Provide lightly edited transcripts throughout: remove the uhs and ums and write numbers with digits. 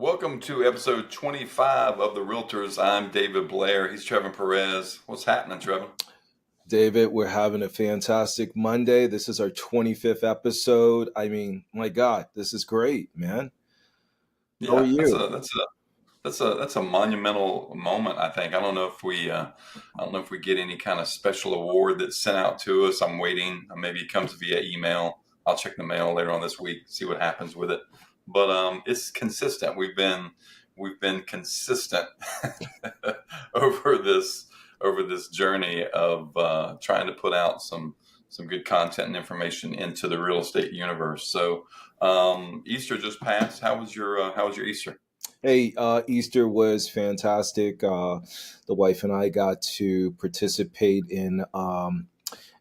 Welcome to episode 25 of the Realtors. I'm David Blair. He's Trevin Perez. What's happening, Trevin? David, we're having a fantastic Monday. This is our 25th episode. I mean, my God, this is great, man. How are Yeah, that's you? a that's a that's a monumental moment. I think. I don't know if we get any kind of special award that's sent out to us. I'm waiting. Maybe it comes via email. I'll check the mail later on this week, see what happens with it. But it's consistent. We've been consistent over this journey of trying to put out some good content and information into the real estate universe. So Easter just passed. How was your Easter? Hey, Easter was fantastic. The wife and I got to participate in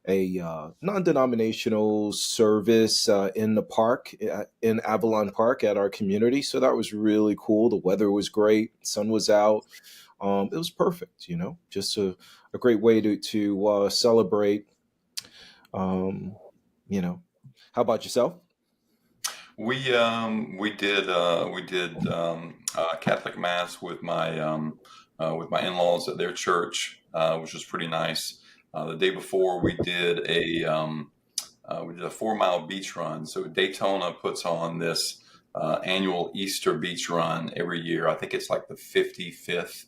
a non-denominational service in the park, in Avalon Park at our community. So that was really cool. The weather was great. Sun was out. It was perfect, just a great way to celebrate. Um, you know, how about yourself? We did Catholic mass with my in-laws at their church, which was pretty nice. The day before we did a 4 mile beach run. So Daytona puts on this annual Easter beach run every year. I think it's like the 55th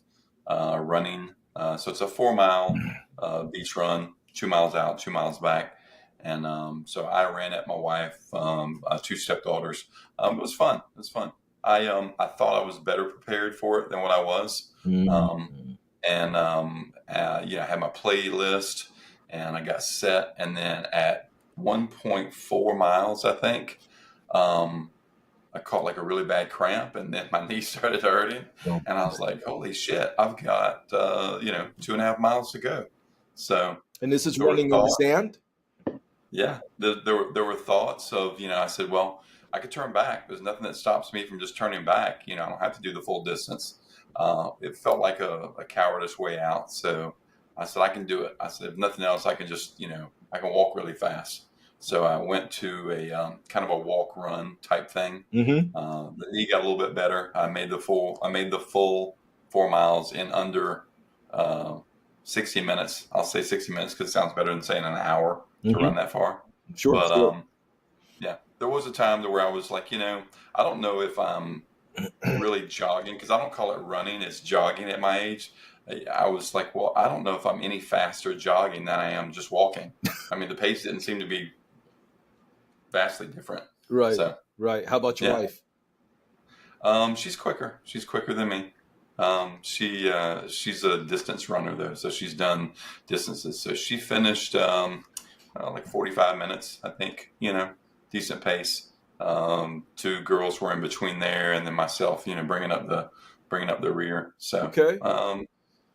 running. So it's a 4 mile beach run, 2 miles out, 2 miles back. And so I ran at my wife, two stepdaughters. It was fun. It was fun. I thought I was better prepared for it than what I was. Mm. I had my playlist and I got set. And then at 1.4 miles, I think, I caught like a really bad cramp, and then my knee started hurting. Oh, And I was like, holy shit, I've got, 2.5 miles to go. So and this is there were running in the thoughts. sand? Yeah, there were thoughts of, I said, well, I could turn back. There's nothing that stops me from just turning back. I don't have to do the full distance. It felt like a cowardice way out. So I said, I can do it. I said, if nothing else, I can just, I can walk really fast. So I went to a kind of a walk run type thing. Mm-hmm. The knee got a little bit better. I made the full 4 miles in under uh, 60 minutes. I'll say 60 minutes because it sounds better than saying an hour to run Mm-hmm. that far. Sure, But sure. yeah, there was a time where I was like, I don't know if I'm really jogging, because I don't call it running, it's jogging at my age. I was like, well, I don't know if I'm any faster jogging than I am just walking. I mean, the pace didn't seem to be vastly different. Right, So right. How about your yeah, wife? she's quicker. She's quicker than me. She's a distance runner though, so she's done distances. So she finished like 45 minutes, I think. Decent pace. Two girls were in between there, and then myself, bringing up the rear. So, Okay.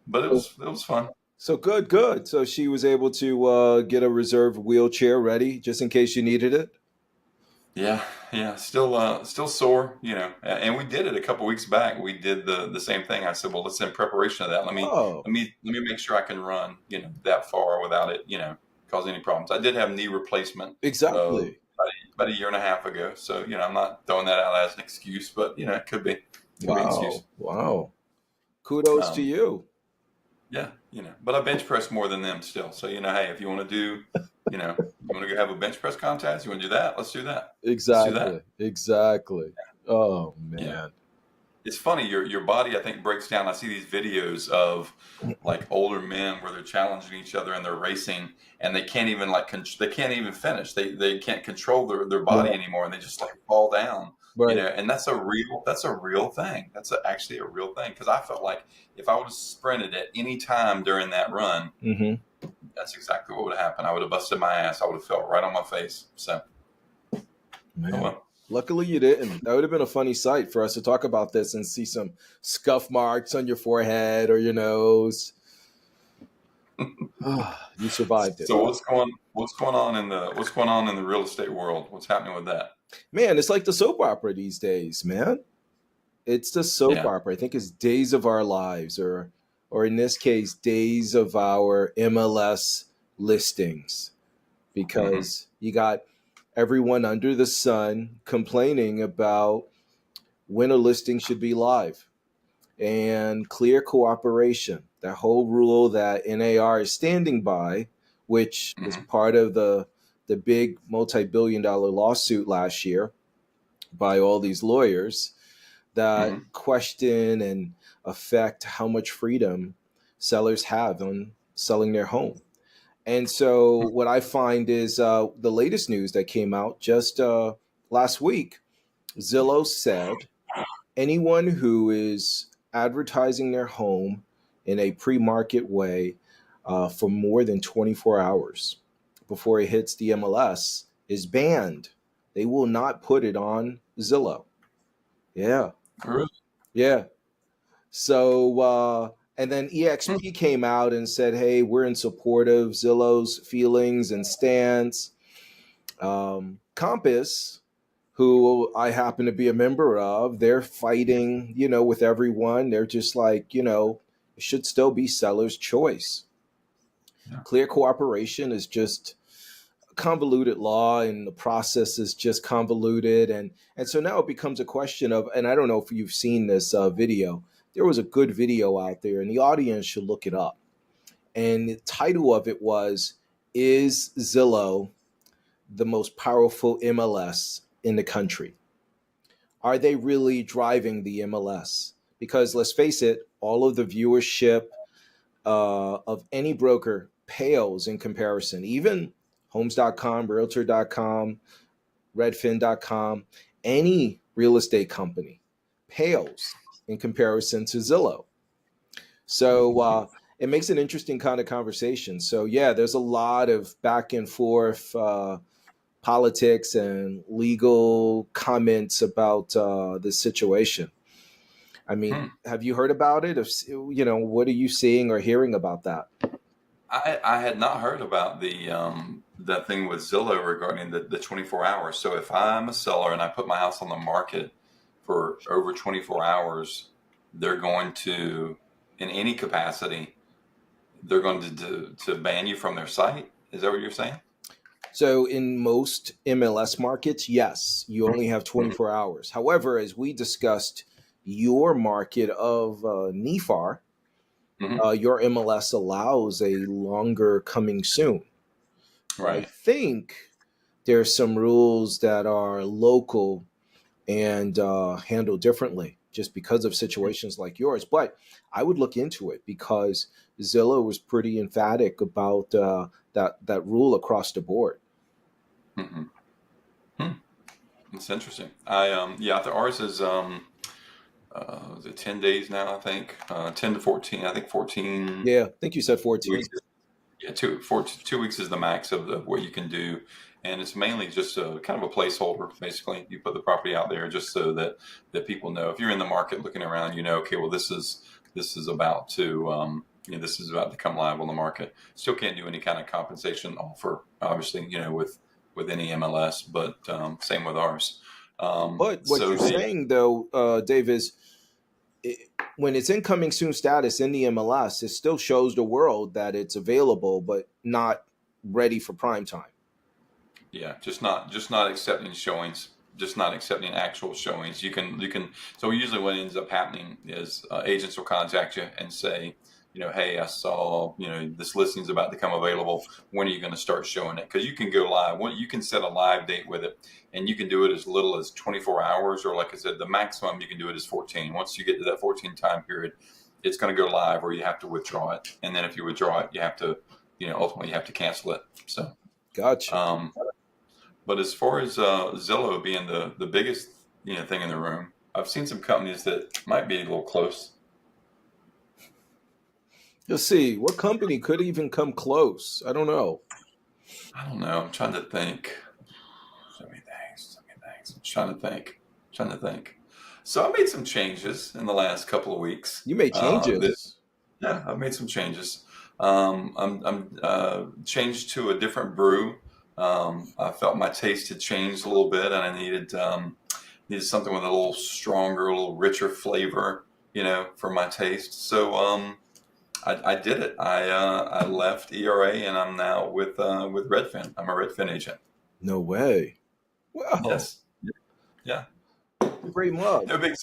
but it So, was fun. so good, good. So she was able to get a reserve wheelchair ready just in case you needed it. Yeah, yeah. Still sore. And we did it a couple weeks back. We did the same thing. I said, well, let's in preparation of that. Oh, Let me make sure I can run, that far without it, causing any problems. I did have knee replacement exactly. about a year and a half ago. So, I'm not throwing that out as an excuse, but it could be an excuse. Wow, wow. Kudos to Um, you. yeah, but I bench press more than them still. So, hey, if you want to do, you want to go have a bench press contest, you want to do that? Let's do that. Let's do that. Exactly, exactly. Oh Yeah. man. It's funny, your body, I think, breaks down. I see these videos of like older men where they're challenging each other and they're racing, and they can't even they can't even finish. They can't control their body Right, anymore, and they just like fall down. right. And that's a real thing. Actually a real thing, because I felt like if I would have sprinted at any time during that run, Mm-hmm. that's exactly what would have happened. I would have busted my ass. I would have fell right on my face. So, oh Man. well. Luckily you didn't. That would have been a funny sight for us to talk about this and see some scuff marks on your forehead or your nose. You survived it. So what's going on in the real estate world? What's happening with that? Man, it's like the soap opera these days, man. It's the soap Yeah. opera. I think it's Days of Our Lives, or in this case, Days of Our MLS listings, Hmm. because you got everyone under the sun complaining about when a listing should be live, and clear cooperation, that whole rule that NAR is standing by, which was Mm-hmm. part of the big multi-billion-dollar lawsuit last year by all these lawyers that Mm-hmm. question and affect how much freedom sellers have on selling their home. And so, what I find is the latest news that came out just last week. Zillow said anyone who is advertising their home in a pre-market way for more than 24 hours before it hits the MLS is banned. They will not put it on Zillow. Yeah, Really? yeah. So, and then EXP came out and said, hey, we're in support of Zillow's feelings and stance. Compass, who I happen to be a member of, they're fighting, with everyone. They're just like, it should still be seller's choice. Yeah. Clear cooperation is just convoluted law, and the process is just convoluted. And so now it becomes a question of, and I don't know if you've seen this video, there was a good video out there and the audience should look it up. And the title of it was, Is Zillow the most powerful MLS in the country? Are they really driving the MLS? Because let's face it, all of the viewership of any broker pales in comparison. Even homes.com, realtor.com, redfin.com, any real estate company pales in comparison to Zillow. So it makes an interesting kind of conversation. So yeah, there's a lot of back and forth politics and legal comments about this situation. I mean, Hmm. have you heard about it? If, what are you seeing or hearing about that? I had not heard about the that thing with Zillow regarding the 24 hours. So if I'm a seller and I put my house on the market for over 24 hours, they're going to, in any capacity, they're going to ban you from their site. Is that what you're saying? So in most MLS markets, yes, you only have Mm-hmm. 24 hours. However, as we discussed, your market of NIFAR, Mm-hmm. your MLS allows a longer coming soon. I Right. think there's some rules that are local and handled differently just because of situations like yours. But I would look into it because Zillow was pretty emphatic about that rule across the board. Mm-hmm. Hmm. That's interesting. I think ours is it 10 days now, I think 10 to 14, I think 14 Yeah, I think you said 14. weeks. Yeah, 2 weeks is the max of what you can do, and it's mainly just a kind of a placeholder. Basically, you put the property out there just so that people know if you're in the market looking around, okay, well this is about to this is about to come live on the market. Still can't do any kind of compensation offer, obviously, with any MLS, but same with ours. But what So you're the saying, though, Dave, is when it's incoming soon status in the MLS, it still shows the world that it's available, but not ready for prime time. Yeah, just not accepting showings, just not accepting actual showings. You can. So usually, what ends up happening is agents will contact you and say, hey, I saw this listing's about to come available. When are you going to start showing it? Because you can go live. You can set a live date with it, and you can do it as little as 24 hours, or like I said, the maximum you can do it is 14. Once you get to that 14 time period, it's going to go live, or you have to withdraw it. And then if you withdraw it, you have to, ultimately you have to cancel it. So. Gotcha. Um, but as far as Zillow being the biggest thing in the room, I've seen some companies that might be a little close. Let's see, what company could even come close? I don't know. I don't know. I'm trying to think. So many things. So many things. I'm trying to think. Trying to think. So I made some changes in the last couple of weeks. You made changes. Yeah, I've made some changes. I'm changed to a different brew. I felt my taste had changed a little bit, and I needed something with a little stronger, a little richer flavor, for my taste. So I did it. I left ERA, and I'm now with Redfin. I'm a Redfin agent. No way. Wow. Yes. Yeah. Great mug. No big,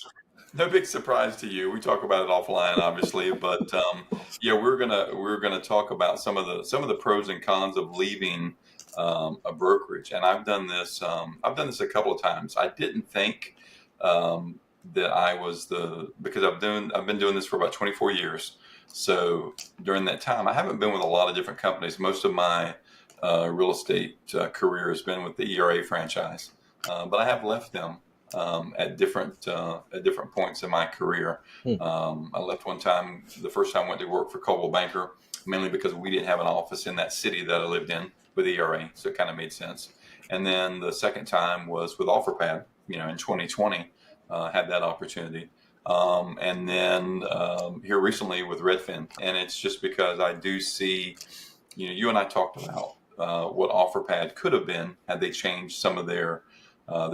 no big surprise to you. We talk about it offline, obviously, but yeah, we're gonna talk about some of the pros and cons of leaving a brokerage. And I've done this. I've done this a couple of times. I didn't think that I was because I've been doing this for about 24 years. So during that time, I haven't been with a lot of different companies. Most of my real estate career has been with the ERA franchise, but I have left them at different points in my career. Hmm. I left one time. The first time I went to work for Coldwell Banker, mainly because we didn't have an office in that city that I lived in with ERA, so it kind of made sense. And then the second time was with OfferPad, in 2020, had that opportunity. And then here recently with Redfin, and it's just because I do see, you and I talked about what OfferPad could have been had they changed some of their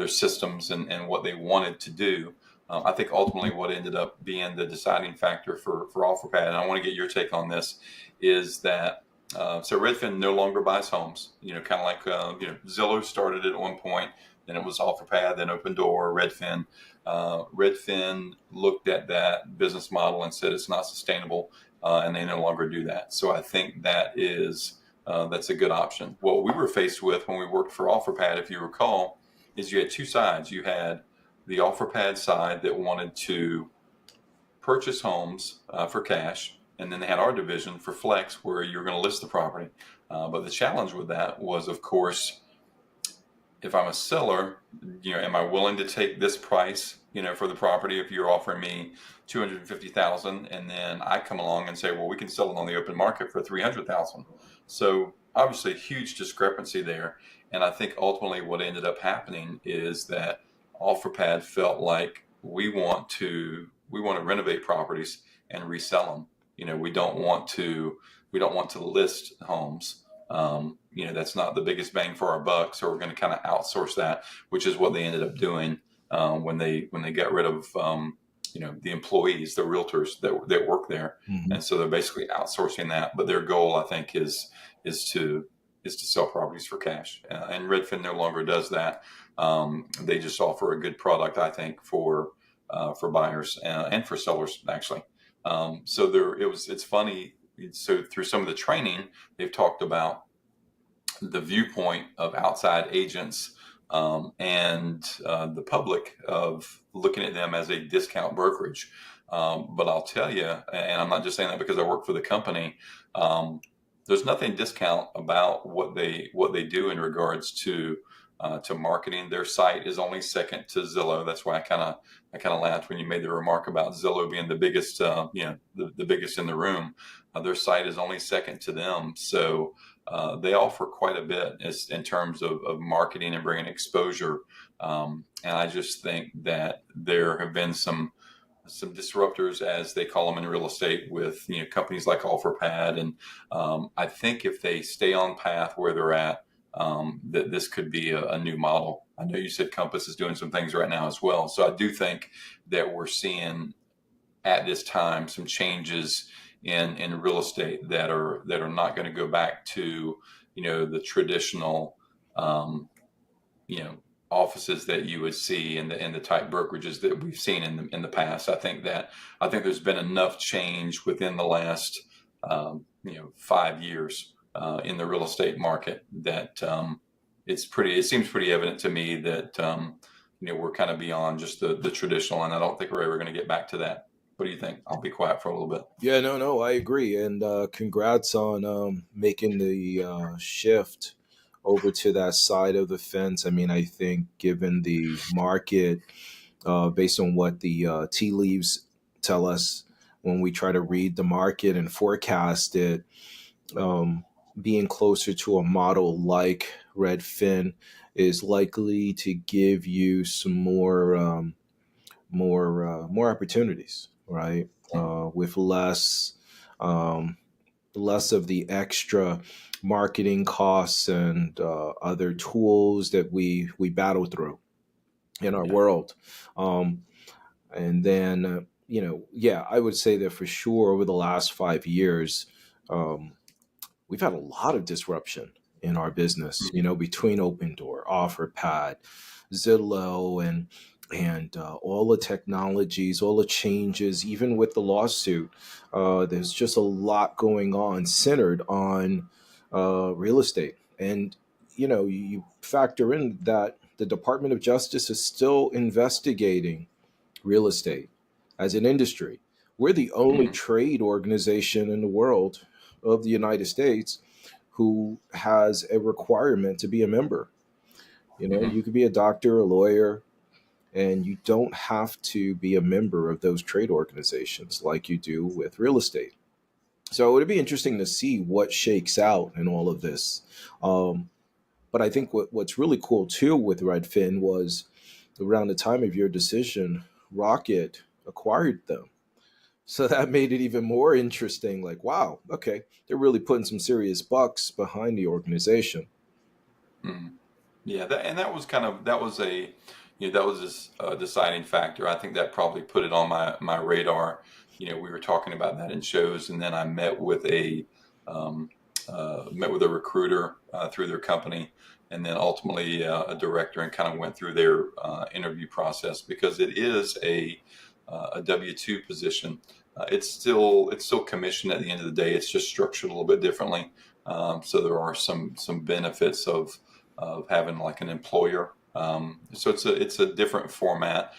systems and what they wanted to do. I think ultimately what ended up being the deciding factor for OfferPad, and I want to get your take on this, is that so Redfin no longer buys homes. Kind of like Zillow started it at one point, then it was OfferPad, then Open Door, Redfin. Redfin looked at that business model and said it's not sustainable, and they no longer do that. So I think that's a good option. What we were faced with when we worked for OfferPad, if you recall, is you had two sides. You had the OfferPad side that wanted to purchase homes for cash, and then they had our division for Flex, where you're going to list the property. But the challenge with that was, of course, if I'm a seller, am I willing to take this price, for the property? If you're offering me $250,000, and then I come along and say, well, we can sell it on the open market for $300,000. So obviously, a huge discrepancy there. And I think ultimately, what ended up happening is that OfferPad felt like we want to renovate properties and resell them. We don't want to list homes. That's not the biggest bang for our buck, so we're going to kind of outsource that, which is what they ended up doing when they got rid of the employees, the realtors that work there. Mhm. And so they're basically outsourcing that. But their goal, I think, is to sell properties for cash. And Redfin no longer does that. They just offer a good product, I think, for buyers and for sellers, actually. It's funny. So through some of the training, they've talked about the viewpoint of outside agents and the public of looking at them as a discount brokerage. But I'll tell you, and I'm not just saying that because I work for the company, there's nothing discount about what they do in regards to marketing. Their site is only second to Zillow. That's why I kind of laughed when you made the remark about Zillow being the biggest, the biggest in the room. Their site is only second to them. So they offer quite a bit in terms of marketing and bringing exposure. And I just think that there have been some disruptors, as they call them in real estate, with companies like OfferPad. And I think if they stay on path where they're at, that this could be a new model. I know you said Compass is doing some things right now as well. So I do think that we're seeing at this time some changes in real estate that are not going to go back to the traditional offices that you would see in the type brokerages that we've seen in the past. I think there's been enough change within the last 5 years in the real estate market that it seems pretty evident to me that we're kind of beyond just the traditional, and I don't think we're ever going to get back to that. What do you think? I'll be quiet for a little bit. Yeah, no, I agree. And congrats on making the shift over to that side of the fence. I mean, I think given the market, based on what the tea leaves tell us when we try to read the market and forecast it, being closer to a model like Redfin is likely to give you some more opportunities, right? With less of the extra marketing costs and other tools that we battle through in our Yeah. world. And then, yeah, I would say that for sure over the last 5 years, we've had a lot of disruption in our business, between Open Door, OfferPad, Zillow, and and all the technologies, all the changes, even with the lawsuit, there's just a lot going on centered on real estate. And you factor in that the Department of Justice is still investigating real estate as an industry. We're the only Mhm. trade organization in the world of the United States who has a requirement to be a member. Mhm. You could be a doctor, a lawyer, and you don't have to be a member of those trade organizations like you do with real estate. So it'd be interesting to see what shakes out in all of this. Um, but I think what's really cool too with Redfin was around the time of your decision, Rocket acquired them. So that made it even more interesting. Like, wow, okay, they're really putting some serious bucks behind the organization. Mhm. Yeah, that was that was a, that was this deciding factor. I think that probably put it on my radar. We were talking about that in shows, and then I um, met with a recruiter through their company, and then ultimately a director, and kind of went through their interview process because it is a W-2 position. It's still commission at the end of the day. It's just structured a little bit differently. So there are some benefits of having like an employer. So it's a different format.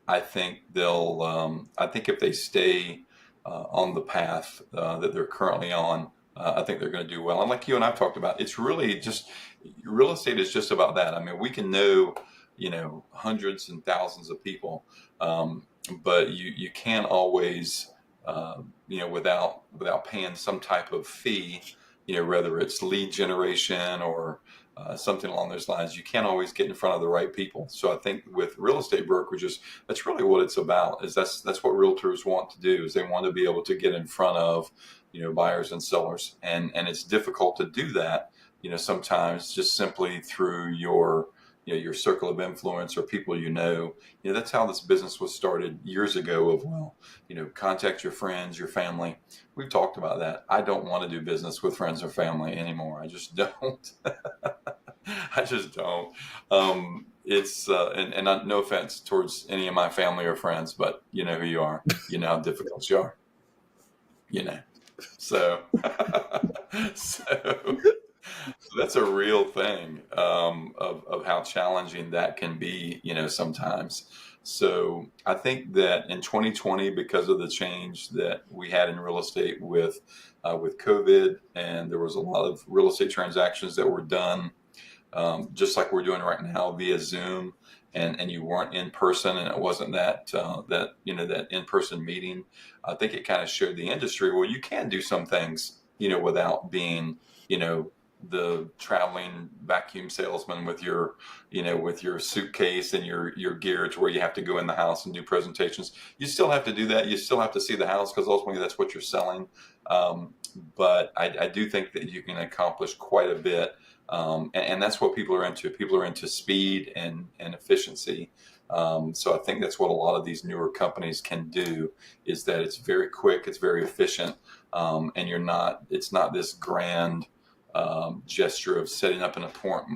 I think I think if they stay on the path that they're currently on, I think they're going to do well. And like you and I've talked about, it's really just real estate is just about that. I mean, we can know, hundreds and thousands of people, but you can't always, without paying some type of fee, whether it's lead generation or something along those lines, you can't always get in front of the right people. So I think with real estate brokerages, that's really what it's about. That's what realtors want to do. Is they want to be able to get in front of, buyers and sellers, and it's difficult to do that. Sometimes just simply through your circle of influence or people. That's how this business was started years ago. Of contact your friends, your family. We've talked about that. I don't want to do business with friends or family anymore. I just don't. I just don't. It's and no offense towards any of my family or friends, but you know who you are. You know how difficult you are. You know. So, so that's a real thing, of how challenging that can be. Sometimes. So I think that in 2020, because of the change that we had in real estate with COVID, and there was a lot of real estate transactions that were done just like we're doing right now via Zoom, and you weren't in person, and it wasn't that in person meeting. I think it kind of showed the industry, well, you can do some things without being you know the traveling vacuum salesman with your suitcase and your gear to where you have to go in the house and do presentations. You still have to do that. You still have to see the house because ultimately that's what you're selling. Um, but I do think that you can accomplish quite a bit, and that's what people are into. People are into speed and efficiency. So I think that's what a lot of these newer companies can do, is that it's very quick, it's very efficient, and it's not this grand gesture of setting up an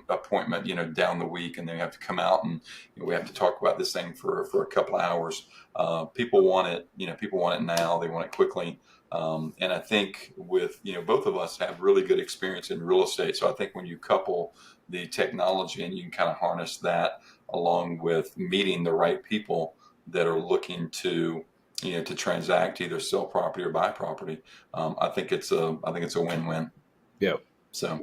appointment, down the week, and then you have to come out and we have to talk about this thing for a couple of hours. People want it, people want it now. They want it quickly. And I think with, both of us have really good experience in real estate. So I think when you couple the technology and you can kind of harness that along with meeting the right people that are looking to transact, either sell property or buy property, I think it's a win-win. Yeah. So,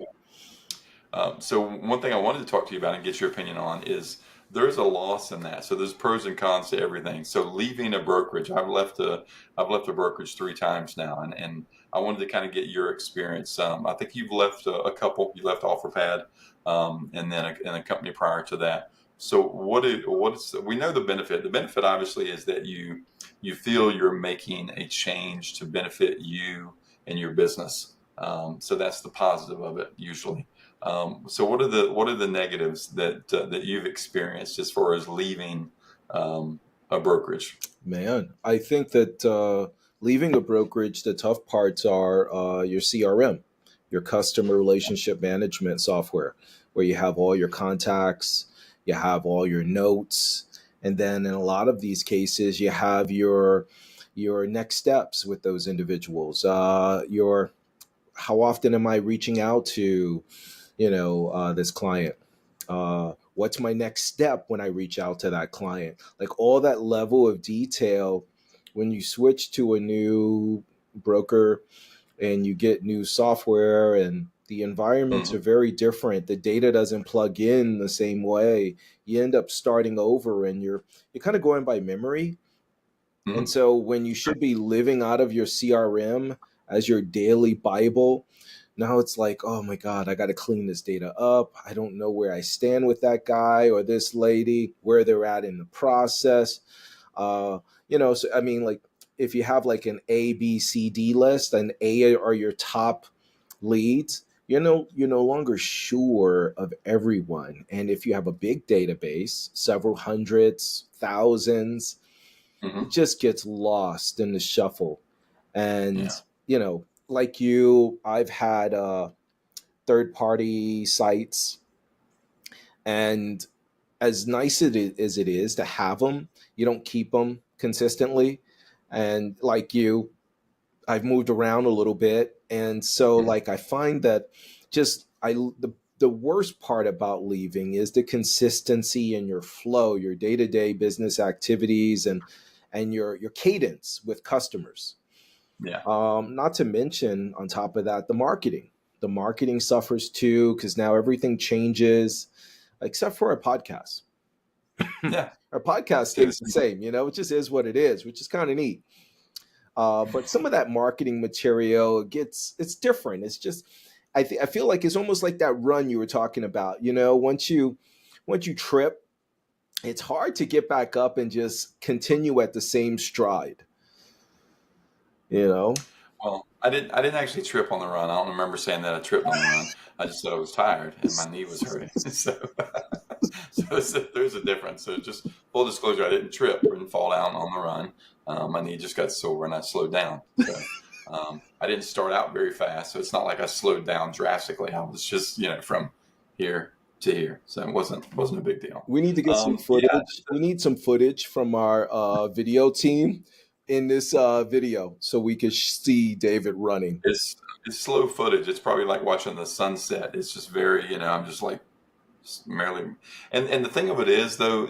so one thing I wanted to talk to you about and get your opinion on is there's a loss in that. So there's pros and cons to everything. So leaving a brokerage, I've left a brokerage 3 times now, and I wanted to kind of get your experience. I think you've left a couple. You left OfferPad, and then a company prior to that. So we know the benefit. The benefit obviously is that you feel you're making a change to benefit you and your business. So that's the positive of it usually. So what are the negatives that you've experienced as far as leaving a brokerage? Man, I think that leaving a brokerage, the tough parts are your CRM, your customer relationship management software, where you have all your contacts, you have all your notes, And then in a lot of these cases, you have your next steps with those individuals. Your How often am I reaching out to, this client? What's my next step when I reach out to that client? Like all that level of detail when you switch to a new broker and you get new software and the environments Hmm. are very different. The data doesn't plug in the same way. You end up starting over and you're kind of going by memory. And Hmm. so when you should be living out of your CRM as your daily Bible, now it's like, oh my God, I got to clean this data up. I don't know where I stand with that guy or this lady, where they're at in the process. Uh, so I mean, like if you have like an A, B, C, D list, and A are your top leads, you're no longer sure of everyone. And if you have a big database, several hundreds, thousands, it Hmm. just gets lost in the shuffle. And, Yeah. like you, I've had third party sites, and as nice as it is to have them, you don't keep them consistently. And like you, I've moved around a little bit. And so Hmm. like I find that just the worst part about leaving is the consistency in your flow, your day-to-day business activities and your cadence with customers. Yeah. Not to mention, on top of that, the marketing. The marketing suffers too because now everything changes, except for our podcast. Yeah. Our podcast Stay the stays the same. same. It just is what it is, which is kind of neat. But some of that marketing material it's different. It's just I feel like it's almost like that run you were talking about. Once you trip, it's hard to get back up and just continue at the same stride. You know. Well, I didn't actually trip on the run. I don't remember saying that I tripped on the run. I just said I was tired and my knee was hurting. So, there's a difference. So just full disclosure, I didn't trip or didn't fall down on the run. My knee just got sore and I slowed down. So I didn't start out very fast. So it's not like I slowed down drastically. I was just, from here to here. So it wasn't a big deal. We need to get some Yeah, footage. We need some footage from our video team in this video so we could see David running. it's slow footage. It's probably like watching the sunset. It's just very, I'm just like merely. And the thing of it is, though,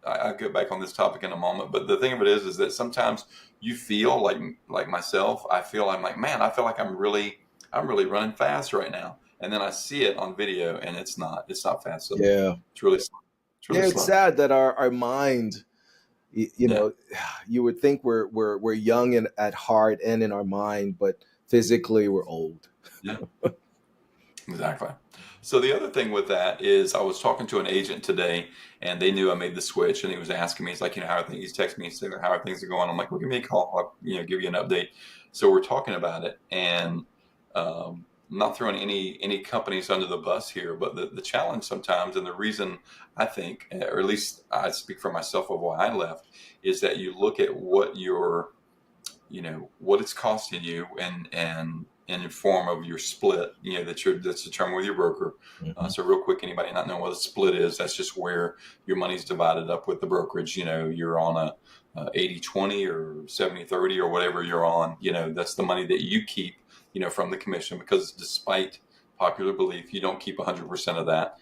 I'll get back on this topic in a moment. But the thing of it is that sometimes you feel like myself. I feel I'm like, man, I feel like I'm really running fast right now. And then I see it on video, and it's not fast at all. Yeah. It's really slow. It's really Yeah, it's slow. sad that our mind, Yeah, you would think we're young and at heart and in our mind, but physically we're old. yeah, exactly. So the other thing with that is I was talking to an agent today and they knew I made the switch and he was asking me, he's like, how are things, he's texting me and saying, how are things going? I'm like, well, give me a call. I'll, give you an update. So we're talking about it and I'm not throwing any companies under the bus here, but the challenge sometimes and the reason I think, or at least I speak for myself of why I left, is that you look at what it's costing you and in the form of your split, that's determined with your broker. Mhm. So real quick, anybody not know what a split is, that's just where your money's divided up with the brokerage. You're on a 80-20 or 70-30 or whatever you're on. That's the money that you keep, from the commission, because despite popular belief, you don't keep 100% of that.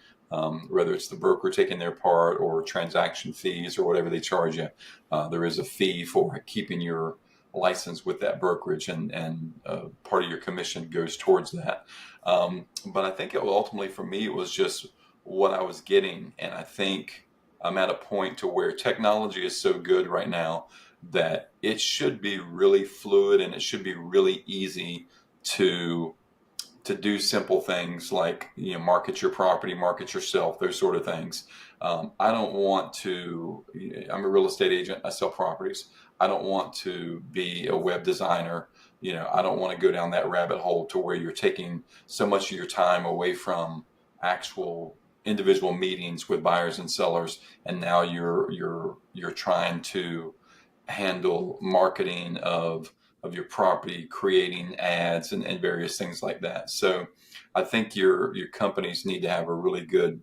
Whether it's the broker taking their part or transaction fees or whatever they charge you, there is a fee for keeping your license with that brokerage, and part of your commission goes towards that. But I think ultimately for me, it was just what I was getting. And I think I'm at a point to where technology is so good right now that it should be really fluid and it should be really easy to do simple things like market your property, market yourself, those sort of things. I don't want to. I'm a real estate agent. I sell properties. I don't want to be a web designer. I don't want to go down that rabbit hole to where you're taking so much of your time away from actual individual meetings with buyers and sellers, and now you're trying to handle marketing of of your property, creating ads and various things like that. So I think your companies need to have a really good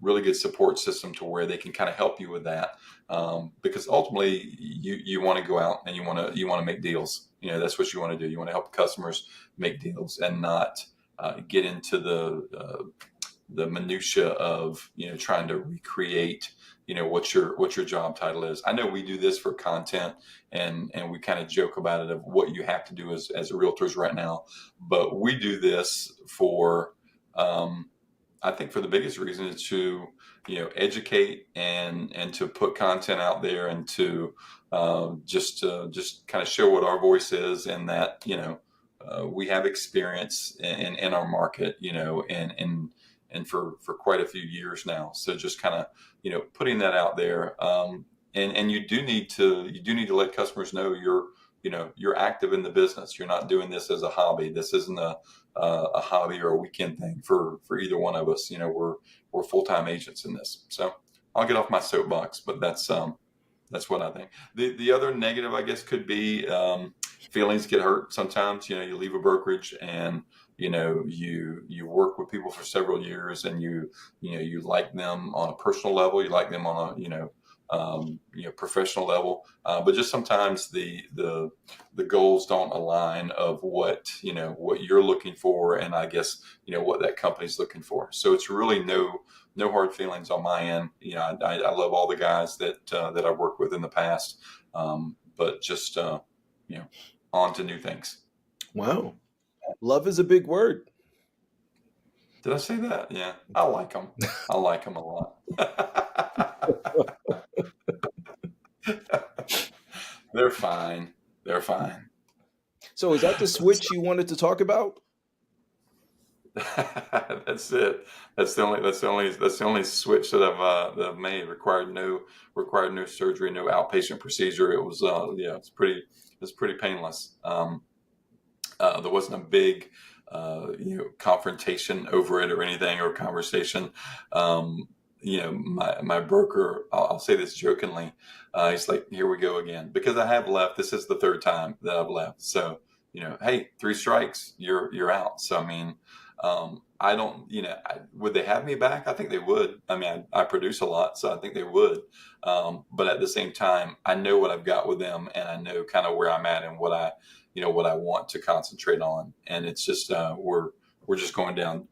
really good support system to where they can kind of help you with that, because ultimately you want to go out and you want to make deals. That's what you want to do. You want to help customers make deals and not get into the minutia of trying to recreate what your job title is. I know we do this for content, and we kind of joke about it of what you have to do as realtors right now, but we do this for I think for the biggest reason is to educate and to put content out there, and to just kind of show what our voice is, and that we have experience in our market, and for quite a few years now. So just kind of putting that out there, and you do need to let customers know you're active in the business. You're not doing this as a hobby. This isn't a hobby or a weekend thing for either one of us. We're full-time agents in this. So I'll get off my soapbox, but that's what I think. The other negative, I guess, could be feelings get hurt sometimes. You leave a brokerage, and you work with people for several years, and you like them on a personal level, you like them on a professional level, but just sometimes the goals don't align of what you're looking for, and I guess what that company's looking for. So it's really no hard feelings on my end. I love all the guys that I've worked with in the past, but just on to new things. Wow. Love is a big word. Did I say that? Yeah, I like them. I like them a lot. They're fine. They're fine. So is that the switch you wanted to talk about? That's it. That's the only switch that I've made. Required no surgery, no outpatient procedure. It was it's pretty painless. There wasn't a big confrontation over it or anything, or conversation. My broker, I'll say this jokingly, he's like, here we go again, because I have left. This is the third time that I've left. So, hey, 3 strikes, you're out. So, I mean, I don't, would they have me back? I think they would. I mean, I produce a lot, so I think they would. But at the same time, I know what I've got with them, and I know kind of where I'm at and what I want to concentrate on. And it's just, we're going down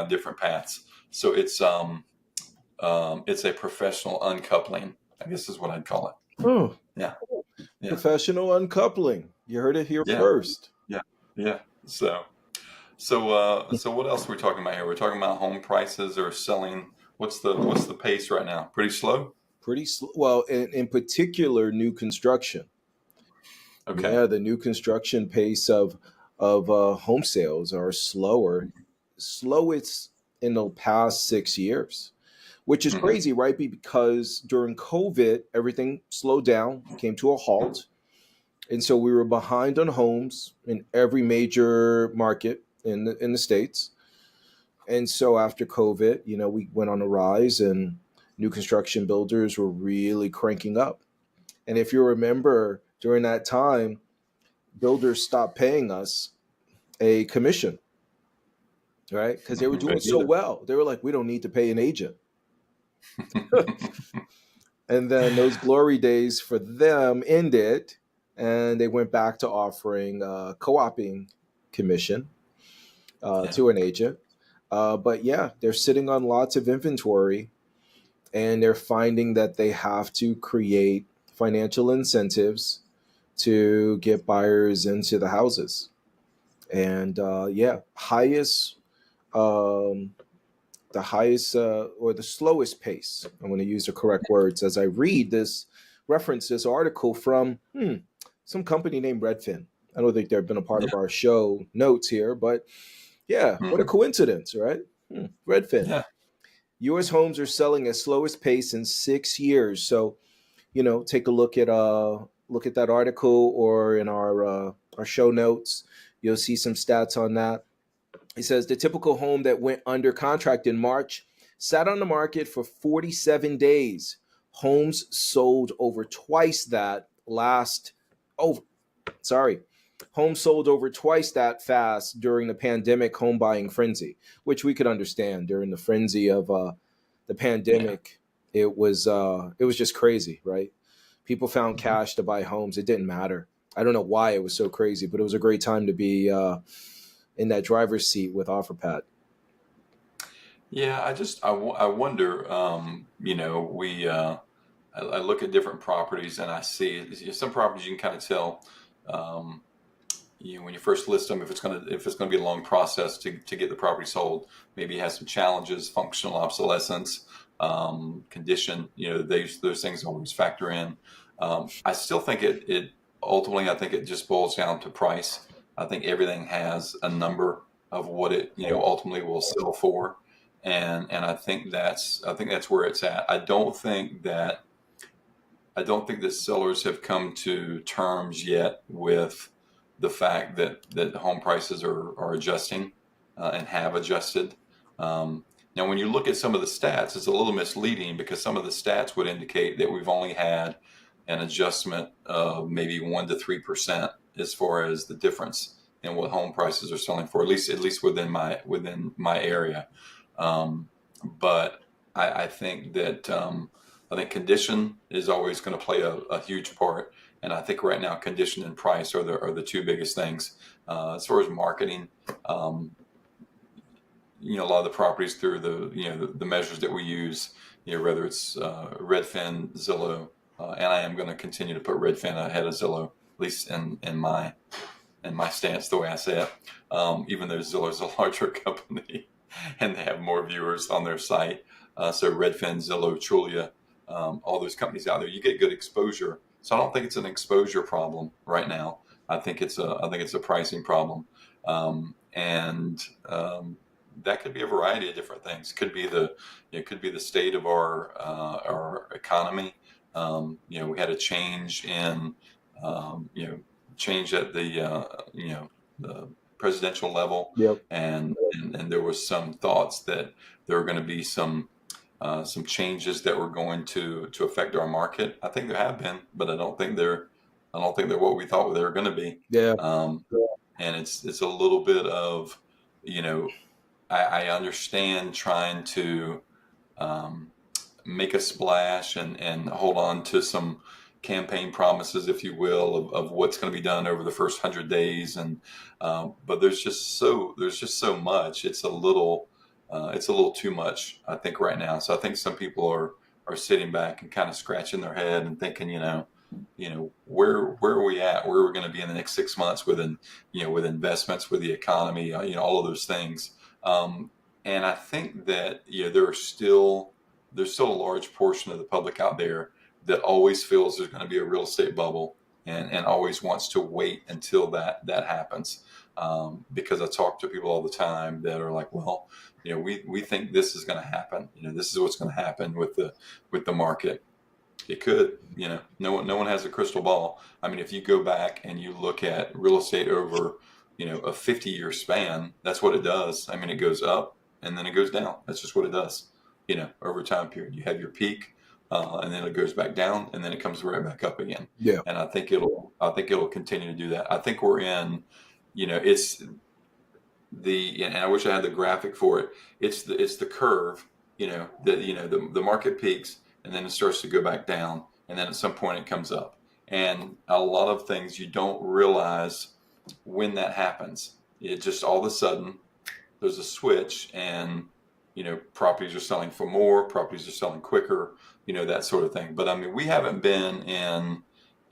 different paths. So it's a professional uncoupling, I guess is what I'd call it. Oh, yeah. Professional uncoupling. You heard it here Yeah. first. Yeah. So what else are we talking about here? We're talking about home prices or selling. What's the pace right now? Pretty slow? Pretty slow. Well, in particular, new construction. Okay. Yeah, the new construction pace of home sales are slowest in the past 6 years, which is crazy, right? Because during COVID, everything slowed down, came to a halt. And so we were behind on homes in every major market in the States. And so after COVID, we went on a rise, and new construction builders were really cranking up. And if you remember, during that time, builders stopped paying us a commission, right? Because they were doing so well. They were like, we don't need to pay an agent. And then those glory days for them ended, and they went back to offering co-oping commission to an agent. But yeah, they're sitting on lots of inventory, and they're finding that they have to create financial incentives to get buyers into the houses. And the highest or the slowest pace. I'm going to use the correct words as I read this, reference this article from some company named Redfin. I don't think they've been a part of our show notes here, but yeah, what a coincidence, right? Redfin. Yeah. U.S. homes are selling at slowest pace in 6 years. So, take a look at that article, or in our show notes. You'll see some stats on that. It says the typical home that went under contract in March sat on the market for 47 days. Homes sold over twice that sorry, homes sold over twice that fast during the pandemic home buying frenzy, which we could understand during the frenzy of the Yeah. pandemic. It was just crazy, right? People found Mhm. cash to buy homes. It didn't matter. I don't know why it was so crazy, but it was a great time to be in that driver's seat with OfferPad. Yeah, I wonder, I look at different properties and I see some properties you can kind of tell, um, when you first list them, if it's gonna be a long process to get the property sold. Maybe it has some challenges, functional obsolescence, condition. Those things always factor in. I still think it ultimately, I think it just boils down to price. I think everything has a number of what it ultimately will sell for, and I think that's where it's at. I don't think that sellers have come to terms yet with the fact that home prices are adjusting, and have adjusted. Now, when you look at some of the stats, it's a little misleading because some of the stats would indicate that we've only had an adjustment of maybe 1 to 3% as far as the difference in what home prices are selling for, at least within my area. Um, but I think that I think condition is always going to play a huge part, and I think right now condition and price are the two biggest things. As far as marketing, um, a lot of the properties through the measures that we use, whether it's Redfin, Zillow, and I am going to continue to put Redfin ahead of Zillow, at least in my stance, the way I say it. Even though Zillow is a larger company and they have more viewers on their site, so Redfin, Zillow, Trulia, all those companies out there, you get good exposure. So I don't think it's an exposure problem right now. I think it's a pricing problem, and that could be a variety of different things. It could be the state of our economy. We had a change in change at the presidential level, Yep. and there was some thoughts that there were going to be some changes that were going to affect our market. I think there have been, but I don't think they're what we thought they were going to be. Yeah. Um, and it's a little bit of, you know, I understand trying to um, make a splash and hold on to some campaign promises, if you will, of what's going to be done over the first 100 days, and but there's just so much. It's a little too much, I think, right now. So I think some people are sitting back and kind of scratching their head and thinking, where are we at? Where are we going to be in the next 6 months with investments, with the economy, all of those things. And I think that there's still a large portion of the public out there that always feels there's going to be a real estate bubble, and always wants to wait until that happens. Because I talk to people all the time that are like, well, we think this is going to happen. This is what's going to happen with the market. It could. No one has a crystal ball. I mean, if you go back and you look at real estate over, a 50-year span, that's what it does. I mean, it goes up and then it goes down. That's just what it does. Over a time period, you have your peak, and then it goes back down, and then it comes right back up again. Yeah. And I think it'll continue to do that. I think we're in, it's and I wish I had the graphic for it. It's the curve, the market peaks and then it starts to go back down, and then at some point it comes up. And a lot of things you don't realize when that happens. It just all of a sudden there's a switch, and properties are selling for more, properties are selling quicker, that sort of thing. But I mean, we haven't been in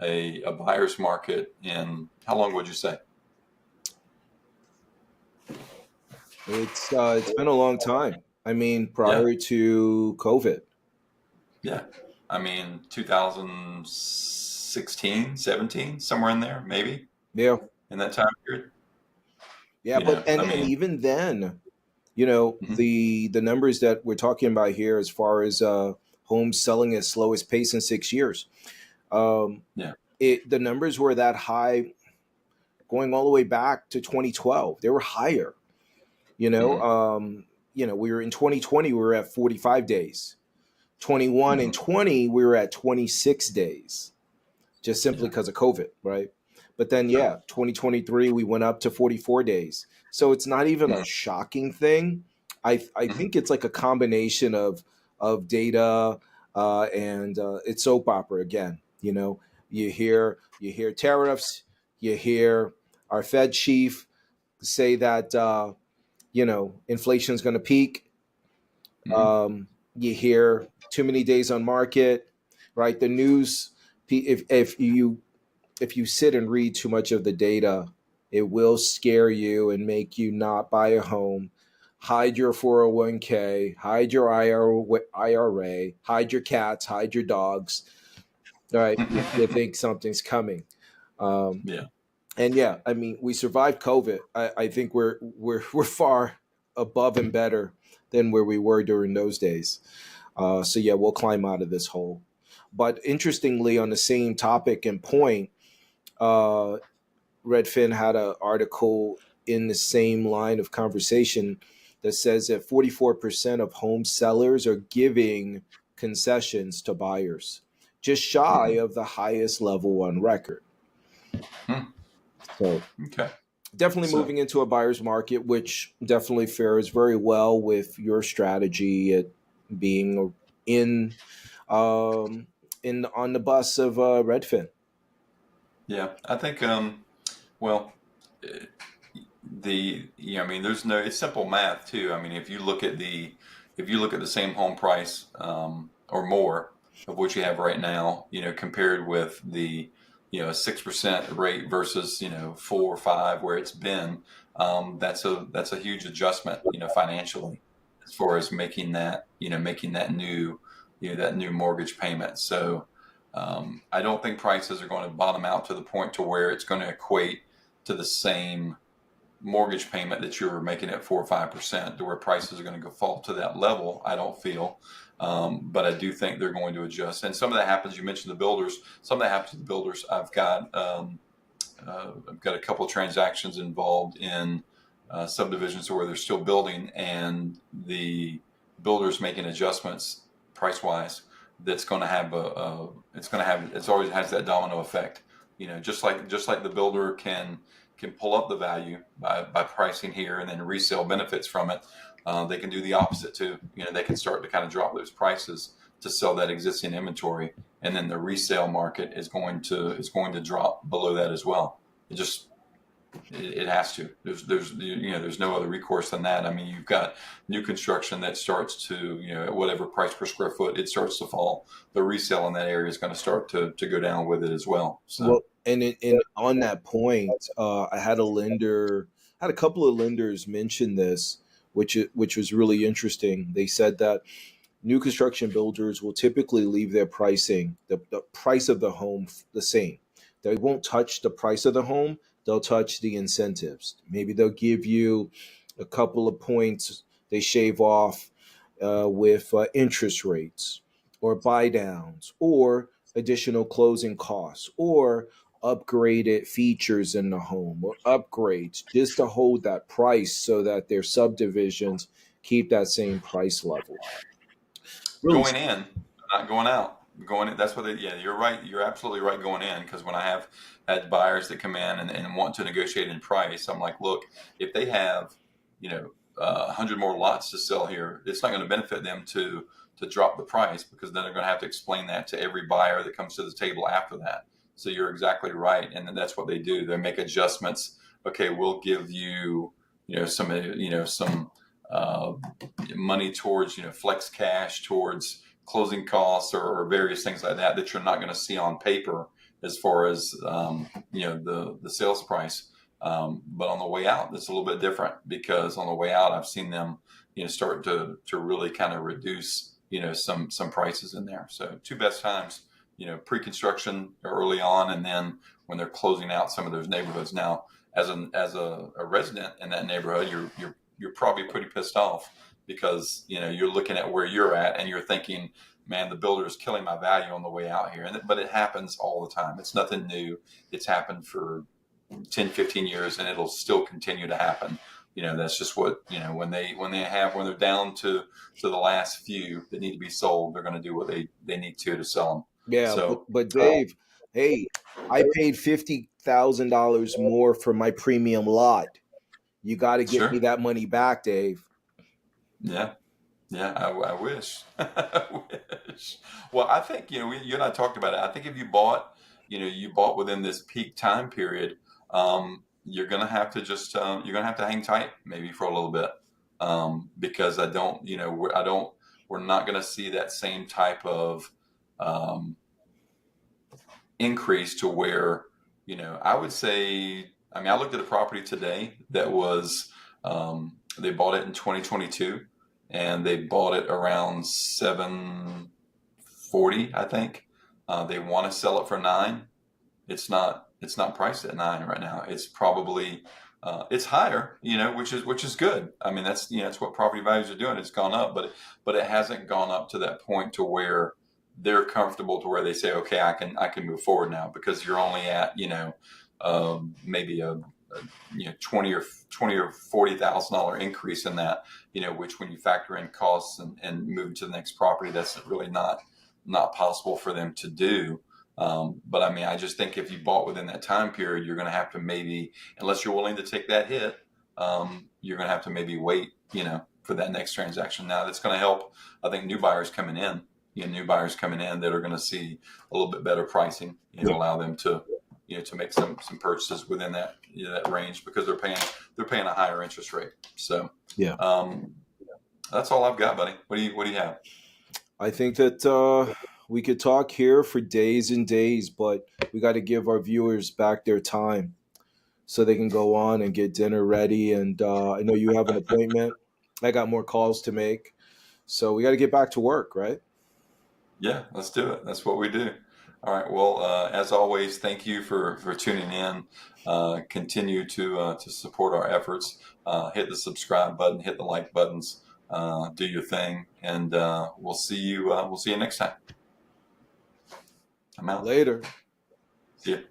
a buyer's market in how long would you say? It's been a long time. I mean, Yeah. prior to COVID. Yeah. I mean, 2016, 17, somewhere in there, maybe Yeah. in that time period. Yeah, but I and mean, even then, mhm, the numbers that we're talking about here, as far as homes selling at slowest pace in 6 years, um, yeah. the numbers were that high going all the way back to 2012. They were higher. You know, Hmm. um, we were in 2020. We were at 45 days. 21 and Hmm. 20, we were at 26 days, just simply Yeah. because of COVID, right? But then, yeah, 2023, we went up to 44 days. So it's not even a Mm-hmm. shocking thing. I think it's like a combination of data and it's soap opera again. You know, you hear tariffs, you hear our Fed chief say that inflation is going to peak. Mm-hmm. You hear too many days on market, right? The news, if you sit and read too much of the data, it will scare you and make you not buy a home. Hide your 401k, hide your IRA, hide your cats, hide your dogs. All right, you think something's coming. Um, Yeah. and yeah, I mean, we survived COVID. I think we're far above and better than where we were during those days. So yeah, we'll climb out of this hole. But interestingly, on the same topic and point, uh, Redfin had an article in the same line of conversation that says that 44% of home sellers are giving concessions to buyers, just shy Mm-hmm. of the highest level on record. So Okay. definitely So moving into a buyer's market, which definitely fares very well with your strategy at being in um, in on the bus of Redfin. yeah, I think well, eh, I mean, there's no, it's simple math too. I mean, if you look at the same home price or more of what you have right now, compared with the 6% rate versus 4 or 5 where it's been, that's a huge adjustment financially as far as making that new that new mortgage payment. So I don't think prices are going to bottom out to the point to where it's going to equate to the same mortgage payment that you're making at 4 or 5%, to where prices are going to go fall to that level. I don't feel, but I do think they're going to adjust. And some of that happens. You mentioned the builders. Some of that happens to the builders. I've got a couple of transactions involved in subdivisions where they're still building, and the builders making adjustments price wise. That's going to have it's always has that domino effect. Just like the builder can pull up the value by pricing here, and then resale benefits from it. They can do the opposite too. They can start to kind of drop those prices to sell that existing inventory, and then the resale market is going to drop below that as well. It has to. There's no other recourse than that. I mean, you've got new construction that starts to at whatever price per square foot it starts to fall. The resale in that area is going to start to go down with it as well. Well, So and on that point, I had a couple of lenders mention this, which was really interesting. They said that new construction builders will typically leave their pricing, the price of the home, the same. They won't touch the price of the home. They'll touch the incentives. Maybe they'll give you a couple of points they shave off with interest rates or buy downs or additional closing costs or upgraded features in the home or upgrades just to hold that price so that their subdivisions keep that same price level. Really. going in, not going out. Going in, that's what they, yeah, you're right. You're absolutely right going in, because when I have had buyers that come in and want to negotiate in price, I'm like, look, if they have, 100 more lots to sell here, it's not going to benefit them to drop the price, because then they're going to have to explain that to every buyer that comes to the table after that. So you're exactly right. And then that's what they do. They make adjustments. Okay, we'll give you, some uh, money towards flex cash, towards closing costs, or various things like that that you're not going to see on paper as far as the sales price. But on the way out, it's a little bit different, because on the way out, I've seen them start to really kind of reduce some prices in there. So two best times, pre-construction early on, and then when they're closing out some of those neighborhoods. Now, as a resident in that neighborhood, you're probably pretty pissed off, because you're looking at where you're at and you're thinking, man, the builder is killing my value on the way out here. But it happens all the time. It's nothing new. It's happened for 10, 15 years, and it'll still continue to happen. That's just what, when they're down to the last few that need to be sold, they're going to do what they need to sell them. Yeah, but So but Dave, Hey, I paid $50,000 more for my premium lot. You got to get me Sure. that money back, Dave. Yeah. Yeah, I wish. I wish. Well, I think, you and I talked about it. I think if you bought, you bought within this peak time period, you're going to have to you're going to have to hang tight maybe for a little bit. Because I don't, we're not going to see that same type of, um, increase to where, I would say, I mean, I looked at a property today that was, they bought it in 2022 and they bought it around 740, I think. They want to sell it for 9. It's not priced at 9 right now. It's probably, it's higher, which is good. I mean, that's what property values are doing. It's gone up, but it hasn't gone up to that point to where they're comfortable to where they say, okay, I can move forward now, because you're only at, maybe a 20 or $40,000 increase in that, which when you factor in costs and move to the next property, that's really not possible for them to do. But I mean, I just think if you bought within that time period, you're going to have to maybe, unless you're willing to take that hit, you're going to have to maybe wait, for that next transaction. Now that's going to help, I think, new buyers coming in, that are going to see a little bit better pricing, Yeah. allow them to, to make some purchases within that, that range, because they're paying a higher interest rate. So, Yeah. that's all I've got, buddy. What do you have? I think that we could talk here for days and days, but we got to give our viewers back their time so they can go on and get dinner ready. And I know you have an appointment. I got more calls to make. So we got to get back to work, right? Yeah, let's do it. That's what we do. All right. Well, as always, thank you for tuning in. Continue to support our efforts. Hit the subscribe button, hit the like buttons, do your thing, and we'll see you. We'll see you next time. I'm out. Later. See you.